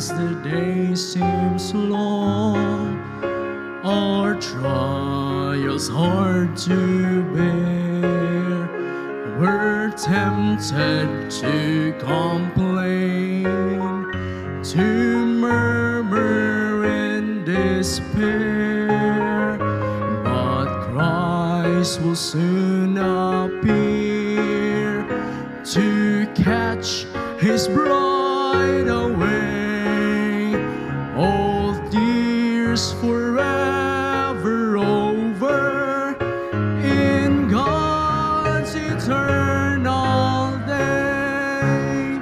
Sometimes the day seems long, our trials hard to bear. We're tempted to complain, to murmur in despair, but Christ will soon appear to catch His bride away. All tears forever over in God's eternal day.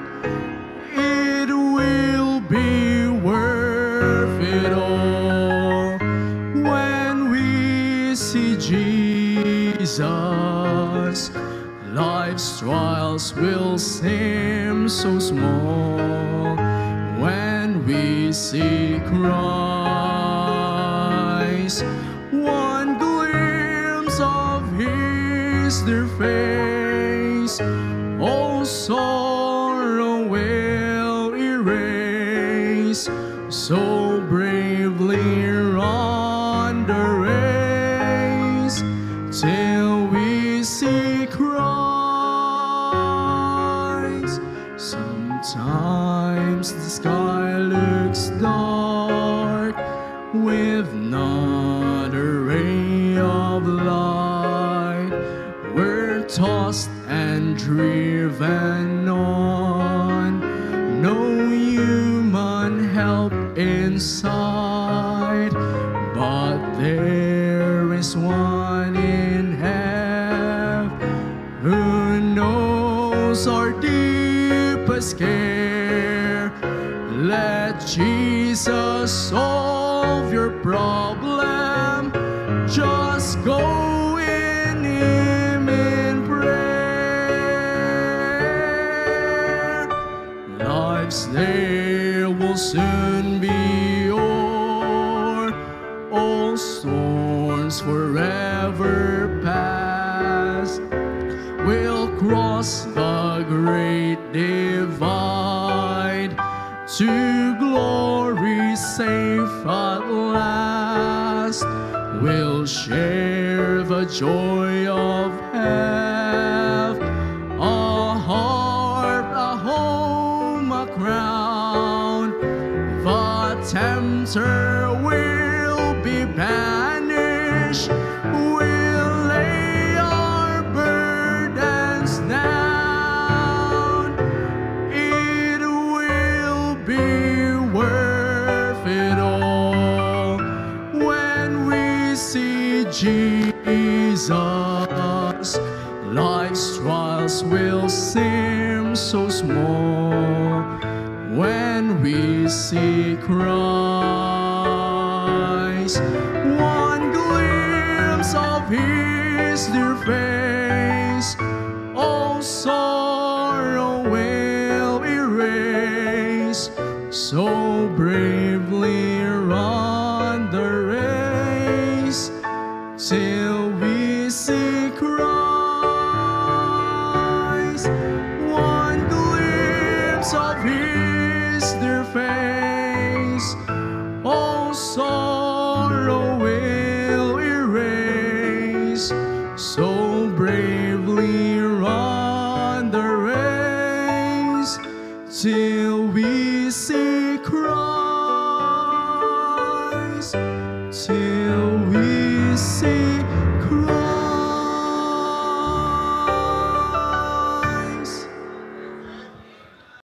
It will be worth it all when we see Jesus. Life's trials will seem so small when we see Christ. One glimpse of His dear face, all sorrow will erase. So bravely run the race till we see Christ. Sometimes the sky looks dark with not a ray of light. We're tossed and driven on, no human help in sight, but there is one in heaven who knows our deepest care. Let Jesus solve your problem. Just go in Him in prayer. Life's day will soon be o'er, all storms forever past. We'll cross the great divide to glory safe at last. We'll share the joy of heaven, a harp, a home, a crown. The tempter will be banished. We'll lay our burdens down. It will be worth it all when we see Jesus. Life's trials will seem so small when we see Christ. One glimpse of His dear face, all sorrow will erase. So bravely run the race till we see Christ. One glimpse of His dear face, all sorrow will erase. So bravely run the race till